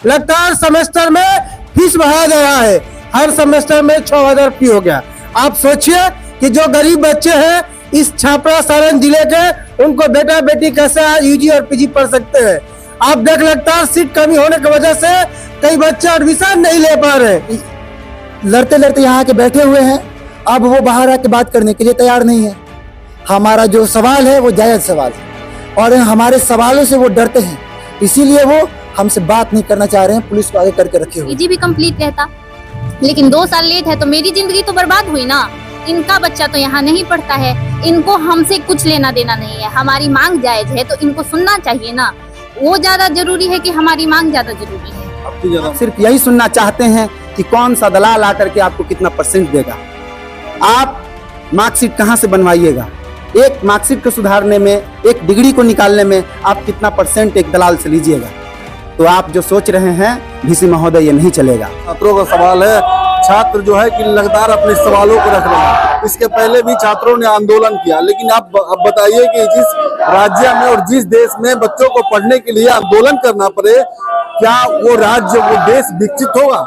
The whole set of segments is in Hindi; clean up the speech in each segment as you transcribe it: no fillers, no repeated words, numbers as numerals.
लगातार सेमेस्टर में फीस बढ़ाया जा रहा है। हर सेमेस्टर में 6000 फी हो गया। आप सोचिए कि जो गरीब बच्चे हैं इस छापरा सारण जिले के, उनको बेटा बेटी कैसे आज यूजी और पीजी पढ़ सकते हैं। आप देख लगातार सीट कमी होने की वजह से कई बच्चे एडमिशन नहीं ले पा रहे। लड़ते लड़ते यहाँ के बैठे हुए हैं, अब वो बाहर आके बात करने के लिए तैयार नहीं है। हमारा जो सवाल है वो जायज सवाल है और हमारे सवालों से वो डरते हैं, इसीलिए वो हमसे बात नहीं करना चाह रहे हैं। पुलिस को आगे करके रखे हुए। पीजी भी कंप्लीट रहता, लेकिन 2 साल लेट है तो मेरी जिंदगी तो बर्बाद हुई ना। इनका बच्चा तो यहाँ नहीं पढ़ता है, इनको हमसे कुछ लेना देना नहीं है। हमारी मांग जायज है तो इनको सुनना चाहिए ना। वो ज्यादा जरूरी है कि हमारी मांग ज्यादा जरूरी है। सिर्फ यही सुनना चाहते हैं कि कौन सा दलाल आकर के आपको कितना परसेंट देगा, आप मार्कशीट कहाँ से बनवाइएगा, एक मार्कशीट को सुधारने में, एक डिग्री को निकालने में आप कितना परसेंट एक दलाल से लीजिएगा। तो आप जो सोच रहे हैं वीसी महोदय, ये नहीं चलेगा। छात्रों का सवाल है, छात्र जो है कि लगातार अपने सवालों को रख रहे हैं। इसके पहले भी छात्रों ने आंदोलन किया, लेकिन आप बताइए कि जिस राज्य में और जिस देश में बच्चों को पढ़ने के लिए आंदोलन करना पड़े, क्या वो राज्य, वो देश विकसित होगा?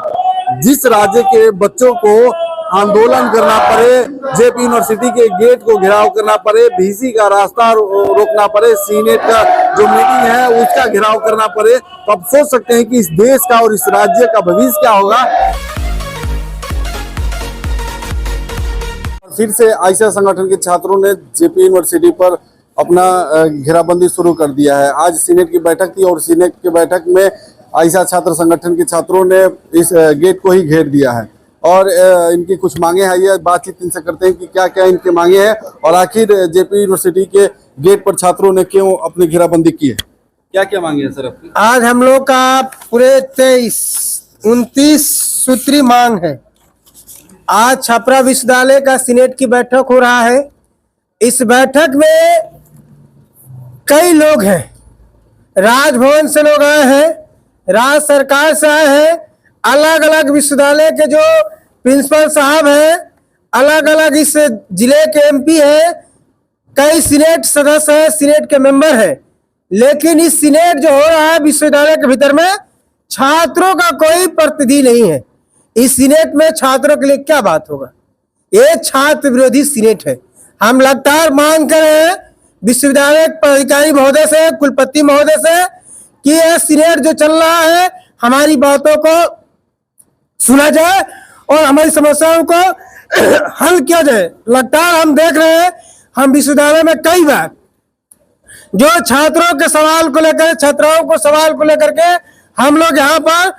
जिस राज्य के बच्चों को आंदोलन करना पड़े, जेपी यूनिवर्सिटी के गेट को घेराव करना पड़े, वीसी का रास्ता रोकना पड़े, सीनेट का जो मीटिंग है उसका घेराव करना पड़े, तो आप सोच सकते हैं कि इस देश का और इस राज्य का भविष्य क्या होगा। फिर से आयशा संगठन के छात्रों ने जेपी यूनिवर्सिटी पर अपना घेराबंदी शुरू कर दिया है। आज सीनेट की बैठक थी और सीनेट की बैठक में आयशा छात्र संगठन के छात्रों ने इस गेट को ही घेर दिया है और इनकी कुछ मांगे हैं। ये बातचीत इनसे करते हैं कि क्या क्या इनके मांगे हैं और आखिर जेपी यूनिवर्सिटी के गेट पर छात्रों ने क्यों अपनी घेराबंदी की है। क्या क्या मांगे हैं सर आपकी? आज हम लोग का पूरे 29 सूत्री मांग है। आज छपरा विश्वविद्यालय का सीनेट की बैठक हो रहा है। इस बैठक में कई लोग हैं, राजभवन से लोग आए हैं, राज्य सरकार से आए हैं, अलग अलग विश्वविद्यालय के जो प्रिंसिपल साहब हैं, अलग अलग इस जिले के एमपी हैं, कई सीनेट सदस्य हैं, सीनेट के मेंबर हैं। लेकिन इस सीनेट जो हो रहा है विश्वविद्यालय के भीतर में, छात्रों का कोई प्रतिनिधि नहीं है। इस सीनेट में छात्रों के लिए क्या बात होगा? ये छात्र विरोधी सीनेट है। हम लगातार मांग कर रहे हैं विश्वविद्यालय पदाधिकारी महोदय से, कुलपति महोदय से कि यह सीनेट जो चल रहा है हमारी बातों को सुना जाए और हमारी समस्याओं को हल किया जाए। लगातार हम देख रहे हैं, हम विश्वविद्यालय में कई बार जो छात्रों के सवाल को लेकर, छात्राओं को सवाल को लेकर के हम लोग यहाँ पर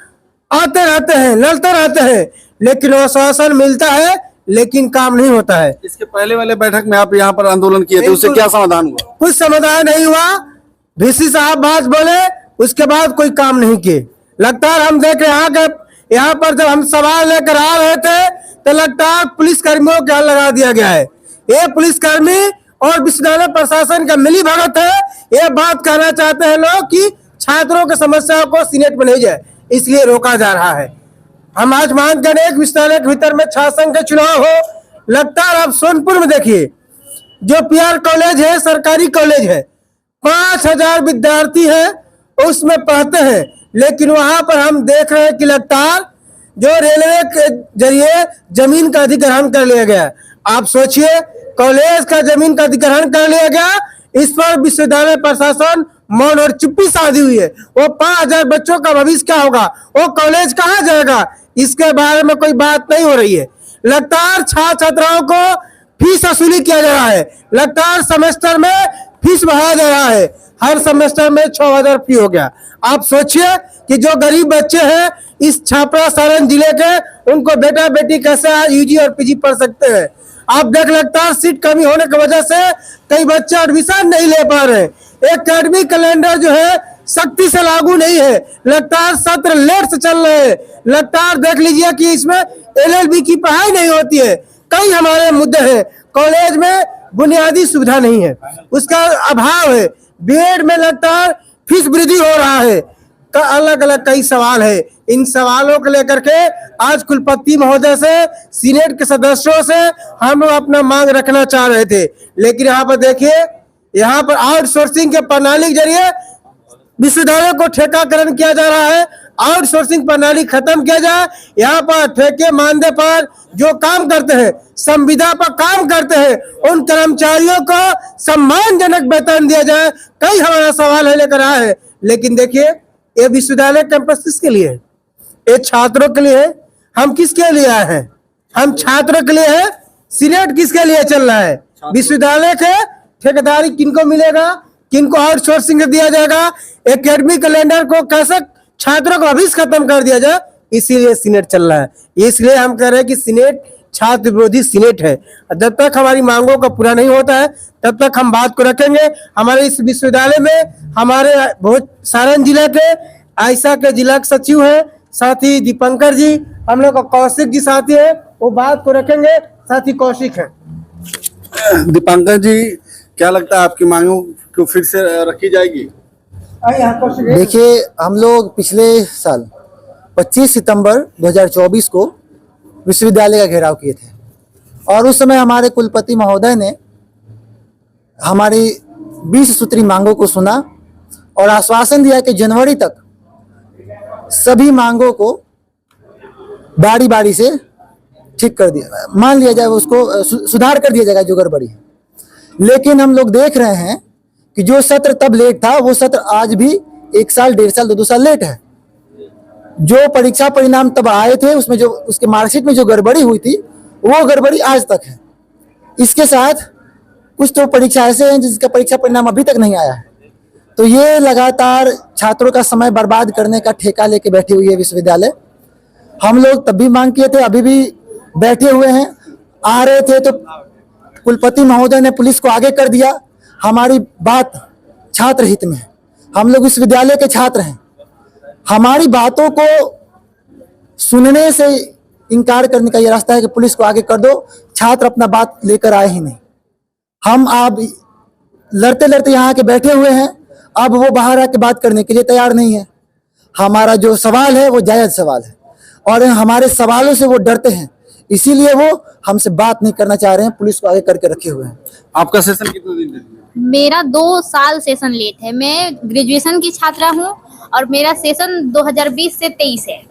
आते रहते हैं, लड़ते रहते हैं, लेकिन आश्वासन मिलता है लेकिन काम नहीं होता है। इसके पहले वाले बैठक में आप यहाँ पर आंदोलन किए थे, उससे क्या समाधान हुआ? कुछ समाधान नहीं हुआ। वीसी साहब बात बोले, उसके बाद कोई काम नहीं किए। लगातार हम देख रहे हैं यहाँ पर जब हम सवाल लेकर आ रहे थे तो लगातार पुलिस कर्मियों के हाथ लगा दिया गया है। ये पुलिसकर्मी और विश्वविद्यालय प्रशासन का मिली भगत है। ये बात कहना चाहते हैं लोग कि छात्रों की समस्याओं को सीनेट में नहीं जाए, इसलिए रोका जा रहा है। हम आज मांग करें एक विश्वविद्यालय के भीतर में छात्र संघ के चुनाव हो। लगातार आप सोनपुर में देखिए, जो पीआर कॉलेज है, सरकारी कॉलेज है, 5000 विद्यार्थी है उसमें पढ़ते हैं, लेकिन वहां पर हम देख रहे हैं कि लगातार जो रेलवे के जरिए जमीन का अधिग्रहण कर लिया गया। आप सोचिए, कॉलेज का जमीन का अधिग्रहण कर लिया गया, इस पर विश्वविद्यालय प्रशासन मौन और चुप्पी साधी हुई है। वो 5000 बच्चों का भविष्य क्या होगा, वो कॉलेज कहाँ जाएगा, इसके बारे में कोई बात नहीं हो रही है। लगातार छात्र छात्राओं को फीस वसूली किया जा रहा है, लगातार सेमेस्टर में फीस बढ़ाया जा रहा है। हर सेमेस्टर में 6000 फी हो गया। आप सोचिए कि जो गरीब बच्चे हैं इस छपरा सारण जिले के, उनको बेटा बेटी कैसे यूजी और पीजी पढ़ सकते हैं। आप देख लगातार सीट कमी होने की वजह से कई बच्चे एडमिशन नहीं ले पा रहे। एकेडमिक कैलेंडर जो है सख्ती से लागू नहीं है, लगातार सत्र लेट से चल रहे हैं। लगातार देख लीजिए कि इसमें एलएलबी की पढ़ाई नहीं होती है। कई हमारे मुद्दे हैं, कॉलेज में बुनियादी सुविधा नहीं है, उसका अभाव है। बीएड में लगातार फीस वृद्धि हो रहा है। अलग अलग कई सवाल है। इन सवालों को लेकर के आज कुलपति महोदय से, सीनेट के सदस्यों से हम अपना मांग रखना चाह रहे थे, लेकिन यहाँ पर देखिए, यहाँ पर आउटसोर्सिंग के प्रणाली के जरिए विश्वविद्यालय को ठेकाकरण किया जा रहा है। आउटसोर्सिंग प्रणाली खत्म किया जाए। यहाँ पर ठेके मानदे पर जो काम करते हैं, संविदा पर काम करते हैं, उन कर्मचारियों को सम्मानजनक वेतन दिया जाए। कई हमारा सवाल है लेकर आए हैं, लेकिन देखिए ये विश्वविद्यालय कैंपस किसके लिए है? ये छात्रों के लिए है। हम किसके लिए आए हैं? हम छात्रों के लिए है। सीनेट किसके लिए चल रहा है? विश्वविद्यालय के ठेकेदारी किनको मिलेगा, किनको आउटसोर्सिंग दिया जाएगा, एकेडमिक कैलेंडर को कैसे छात्रों का भविष्य खत्म कर दिया जाए, इसीलिए सीनेट चल रहा है। इसलिए हम कह रहे हैं कि सीनेट छात्र विरोधी सीनेट है। जब तक हमारी मांगों का पूरा नहीं होता है तब तक हम बात को रखेंगे। हमारे इस विश्वविद्यालय में हमारे बहुत सारण जिला के आयशा के जिला के सचिव है, साथ ही दीपंकर जी, हम लोग का कौशिक जी साथी है, वो बात को रखेंगे। साथ ही कौशिक है। दीपांकर जी, क्या लगता है आपकी मांगों को फिर से रखी जाएगी? देखिए, हम लोग पिछले साल 25 सितंबर 2024 को विश्वविद्यालय का घेराव किए थे और उस समय हमारे कुलपति महोदय ने हमारी 20 सूत्री मांगों को सुना और आश्वासन दिया कि जनवरी तक सभी मांगों को बारी बारी से ठीक कर दिया, मान लिया जाए, उसको सुधार कर दिया जाएगा जो गड़बड़ी है। लेकिन हम लोग देख रहे हैं कि जो सत्र तब लेट था वो सत्र आज भी 1 साल, 1.5 साल, 2 साल लेट है। जो परीक्षा परिणाम तब आए थे उसमें जो उसके मार्कशीट में जो गड़बड़ी हुई थी वो गड़बड़ी आज तक है। इसके साथ कुछ तो परीक्षा ऐसे हैं जिसका परीक्षा परिणाम अभी तक नहीं आया है। तो ये लगातार छात्रों का समय बर्बाद करने का ठेका लेके बैठी हुई है विश्वविद्यालय। हम लोग तब भी मांग किए थे, अभी भी बैठे हुए हैं। आ रहे थे तो कुलपति महोदय ने पुलिस को आगे कर दिया। हमारी बात छात्र हित में है, हम लोग विश्वविद्यालय के छात्र हैं। हमारी बातों को सुनने से इनकार करने का ये रास्ता है कि पुलिस को आगे कर दो। छात्र अपना बात लेकर आए ही नहीं। हम आप लड़ते लड़ते यहाँ के बैठे हुए हैं, अब वो बाहर आके बात करने के लिए तैयार नहीं है। हमारा जो सवाल है वो जायज सवाल है और हमारे सवालों से वो डरते हैं, इसीलिए वो हमसे बात नहीं करना चाह रहे हैं, पुलिस को आगे करके रखे हुए हैं। आपका सेशन कितने दिन है? मेरा 2 साल सेशन लेट है। मैं ग्रेजुएशन की छात्रा हूँ और मेरा सेशन 2020 से 23 है।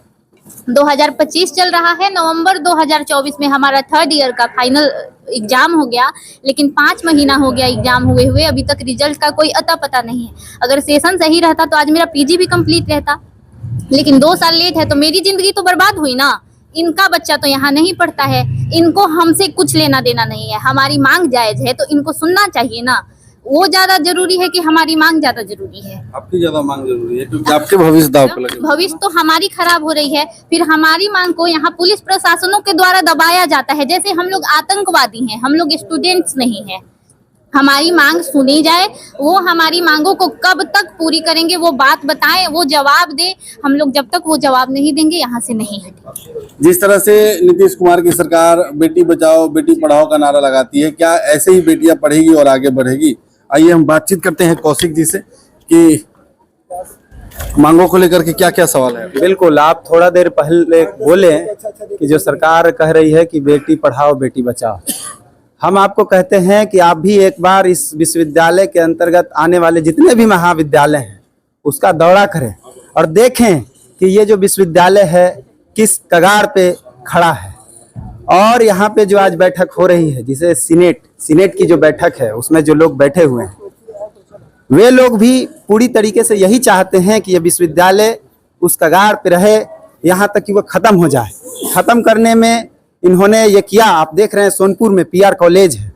2025 चल रहा है। नवंबर 2024 में हमारा 3rd ईयर का फाइनल एग्जाम हो गया, लेकिन 5 महीना हो गया एग्जाम हुए हुए, अभी तक रिजल्ट का कोई अता पता नहीं है। अगर सेशन सही रहता तो आज मेरा पीजी भी कंप्लीट रहता, लेकिन 2 साल लेट है तो मेरी जिंदगी तो बर्बाद हुई ना। इनका बच्चा तो यहाँ नहीं पढ़ता है, इनको हमसे कुछ लेना देना नहीं है। हमारी मांग जायज है तो इनको सुनना चाहिए ना। वो ज्यादा जरूरी है कि हमारी मांग ज्यादा जरूरी है? आपकी ज्यादा मांग जरूरी है क्योंकि आपके भविष्य दांव पे लगे। भविष्य तो हमारी खराब हो रही है। फिर हमारी मांग को यहाँ पुलिस प्रशासनों के द्वारा दबाया जाता है, जैसे हम लोग आतंकवादी हैं। हम लोग स्टूडेंट्स नहीं हैं। हमारी मांग सुनी जाए। वो हमारी मांगों को कब तक पूरी करेंगे वो बात बताएं, वो जवाब दे। हम लोग जब तक वो जवाब नहीं देंगे यहाँ से नहीं हटेंगे। जिस तरह से नीतीश कुमार की सरकार बेटी बचाओ बेटी पढ़ाओ का नारा लगाती है, क्या ऐसे ही बेटियां पढ़ेगी और आगे बढ़ेगी? आइए हम बातचीत करते हैं कौशिक जी से कि मांगों को लेकर के क्या क्या सवाल है। बिल्कुल, आप थोड़ा देर पहले बोले कि जो सरकार कह रही है कि बेटी पढ़ाओ बेटी बचाओ, हम आपको कहते हैं कि आप भी एक बार इस विश्वविद्यालय के अंतर्गत आने वाले जितने भी महाविद्यालय हैं उसका दौरा करें और देखें कि ये जो विश्वविद्यालय है किस कगार पे खड़ा है। और यहाँ पे जो आज बैठक हो रही है, जिसे सीनेट की जो बैठक है, उसमें जो लोग बैठे हुए हैं वे लोग भी पूरी तरीके से यही चाहते हैं कि ये विश्वविद्यालय उस कगार पे रहे यहाँ तक कि वो खत्म हो जाए। खत्म करने में इन्होंने ये किया, आप देख रहे हैं सोनपुर में पीआर कॉलेज है,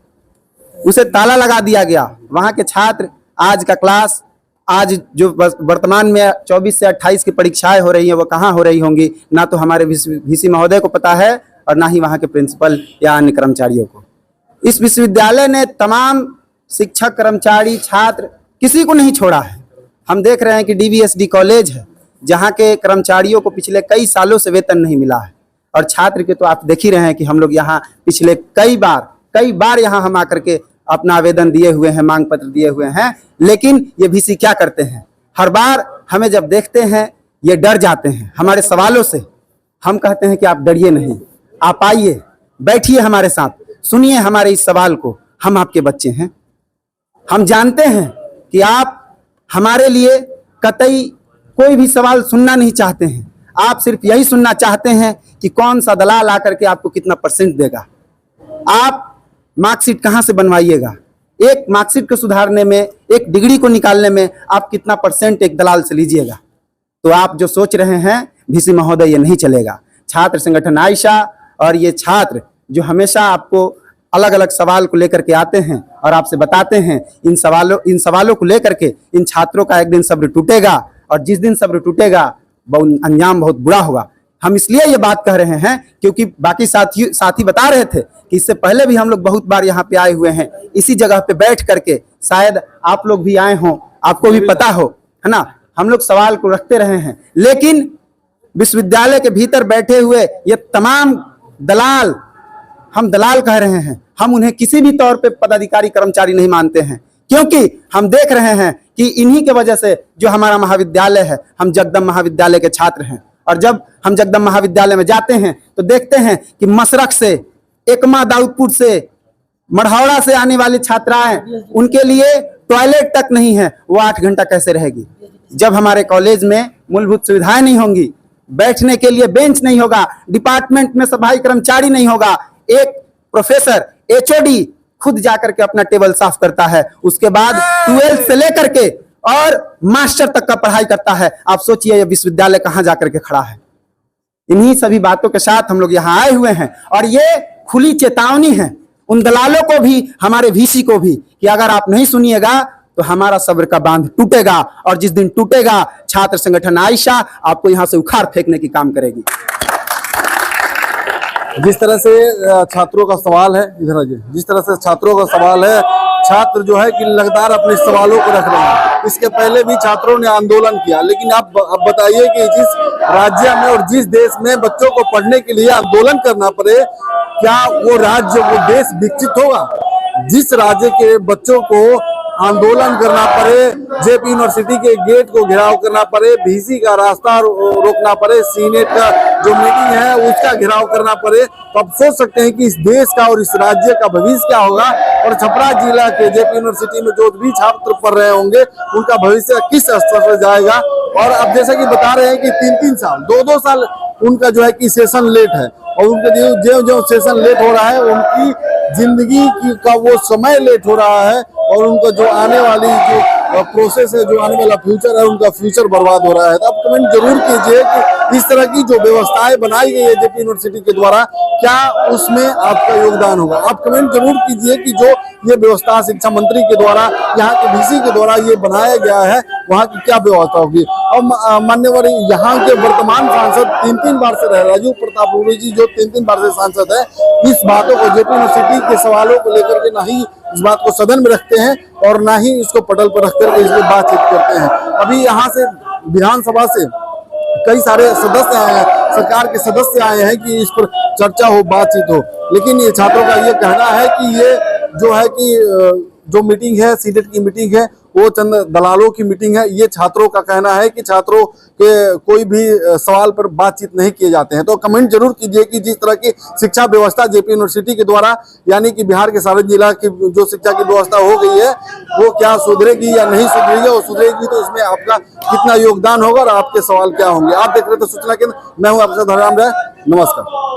उसे ताला लगा दिया गया। वहाँ के छात्र आज का क्लास, आज जो वर्तमान में 24 से 28 की परीक्षाएं हो रही हैं वो कहाँ हो रही होंगी, ना तो हमारे वीसी महोदय को पता है और ना ही वहाँ के प्रिंसिपल या अन्य कर्मचारियों को। इस विश्वविद्यालय ने तमाम शिक्षक, कर्मचारी, छात्र किसी को नहीं छोड़ा है। हम देख रहे हैं कि डीवीएसडी कॉलेज है जहाँ के कर्मचारियों को पिछले कई सालों से वेतन नहीं मिला है और छात्र के तो आप देख ही रहे हैं कि हम लोग यहाँ पिछले कई बार यहाँ हम आकर के अपना आवेदन दिए हुए हैं, मांग पत्र दिए हुए हैं, लेकिन ये वीसी क्या करते हैं, हर बार हमें जब देखते हैं ये डर जाते हैं हमारे सवालों से। हम कहते हैं कि आप डरिए नहीं, आप आइए, बैठिए हमारे साथ, सुनिए हमारे इस सवाल को। हम आपके बच्चे हैं, हम जानते हैं कि आप हमारे लिए कतई कोई भी सवाल सुनना नहीं चाहते हैं। आप सिर्फ यही सुनना चाहते हैं कि कौन सा दलाल आकर के आपको कितना परसेंट देगा, आप मार्कशीट कहाँ से बनवाइएगा, एक मार्कशीट को सुधारने में, एक डिग्री को निकालने में आप कितना परसेंट एक दलाल से लीजिएगा। तो आप जो सोच रहे हैं VC महोदय, ये नहीं चलेगा। छात्र संगठन आयशा और ये छात्र जो हमेशा आपको अलग अलग सवाल को लेकर के आते हैं और आपसे बताते हैं, इन सवालों को लेकर के इन छात्रों का एक दिन सब्र टूटेगा, और जिस दिन सब्र टूटेगा अंजाम बहुत बुरा होगा। हम इसलिए ये बात कह रहे हैं क्योंकि बाकी साथी बता रहे थे कि इससे पहले भी हम लोग बहुत बार यहाँ पे आए हुए हैं, इसी जगह पे बैठ करके, शायद आप लोग भी आए हों, आपको भी पता हो, है ना, हम लोग सवाल को रखते रहे हैं। लेकिन विश्वविद्यालय के भीतर बैठे हुए ये तमाम दलाल, हम दलाल कह रहे हैं, हम उन्हें किसी भी तौर पे पदाधिकारी कर्मचारी नहीं मानते हैं, क्योंकि हम देख रहे हैं कि इन्हीं के वजह से जो हमारा महाविद्यालय है, हम जगदम्ब महाविद्यालय के छात्र हैं, और जब हम जगदम्ब महाविद्यालय में जाते हैं तो देखते हैं कि मसरख से, एकमा दाऊदपुर से, मढ़ौरा से आने वाली छात्राएं, उनके लिए टॉयलेट तक नहीं है, वो 8 घंटा कैसे रहेगी। जब हमारे कॉलेज में मूलभूत सुविधाएं नहीं होंगी, बैठने के लिए बेंच नहीं होगा, डिपार्टमेंट में सफाई कर्मचारी नहीं होगा, एक प्रोफेसर HOD खुद जाकर के अपना टेबल साफ करता है, उसके बाद 12th से लेकर के और मास्टर तक का पढ़ाई करता है, आप सोचिए ये विश्वविद्यालय कहां जाकर के खड़ा है। इन्हीं सभी बातों के साथ हम लोग यहाँ आए हुए हैं, और ये खुली चेतावनी है उन दलालों को भी, हमारे VC को भी, कि अगर आप नहीं सुनिएगा तो हमारा सब्र का बांध टूटेगा, और जिस दिन टूटेगा छात्र संगठन आयशा आपको यहाँ से उखाड़ फेंकने की काम करेगी। जिस तरह से छात्रों का सवाल है, इधर आइए, जिस तरह से छात्रों का सवाल है, छात्र जो है कि लगातार अपने सवालों को रख रहे हैं। इसके पहले भी छात्रों ने आंदोलन किया, लेकिन आप बताइए कि जिस राज्य में और जिस देश में बच्चों को पढ़ने के लिए आंदोलन करना पड़े, क्या वो राज्य, वो देश विकसित होगा? जिस राज्य के बच्चों को आंदोलन करना पड़े, JP यूनिवर्सिटी के गेट को घेराव करना पड़े, VC का रास्ता रोकना पड़े, सीनेट का जो मीटिंग है उसका घेराव करना पड़े, तो आप सोच सकते हैं कि इस देश का और इस राज्य का भविष्य क्या होगा। और छपरा जिला के JP यूनिवर्सिटी में जो भी छात्र पढ़ रहे होंगे उनका भविष्य किस स्तर पर जाएगा। और अब जैसा कि बता रहे हैं कि 3-3 साल, 2-2 साल उनका जो है कि सेशन लेट है, और उनके जो सेशन लेट हो रहा है, उनकी जिंदगी का वो समय लेट हो रहा है, और उनका जो आने वाली जो प्रोसेस है, जो आने वाला फ्यूचर है, उनका फ्यूचर बर्बाद हो रहा है। तो आप कमेंट जरूर कीजिए कि इस तरह की जो व्यवस्थाएं बनाई गई है JP यूनिवर्सिटी के द्वारा, क्या उसमें आपका योगदान होगा। आप कमेंट जरूर कीजिए कि जो ये व्यवस्था शिक्षा मंत्री के द्वारा, यहाँ के VC के द्वारा ये बनाया गया है, वहाँ की क्या व्यवस्था होगी। और मान्यवर यहाँ के वर्तमान सांसद 3-3 बार से रहे, राजू प्रताप रूडी जी जो 3-3 बार से सांसद है, इस बातों को JP यूनिवर्सिटी के सवालों को लेकर के ना ही इस बात को सदन में रखते हैं और ना ही इसको पटल पर रखकर इस पर बातचीत करते हैं। अभी यहाँ से विधानसभा से कई सारे सदस्य आए हैं, सरकार के सदस्य आए हैं कि इस पर चर्चा हो, बातचीत हो, लेकिन ये छात्रों का ये कहना है कि ये जो है कि जो मीटिंग है, सीनेट की मीटिंग है, वो चंद दलालों की मीटिंग है। ये छात्रों का कहना है कि छात्रों के कोई भी सवाल पर बातचीत नहीं किए जाते हैं। तो कमेंट जरूर कीजिए कि जिस तरह की शिक्षा व्यवस्था JP यूनिवर्सिटी के द्वारा, यानी कि बिहार के सारे जिला की जो शिक्षा की व्यवस्था हो गई है, वो क्या सुधरेगी या नहीं सुधरेगी, और सुधरेगी तो इसमें आपका कितना योगदान होगा और आपके सवाल क्या होंगे। आप देख रहे थे सूचना केंद्र, मैं हूँ आपका धर्मराम राय, नमस्कार।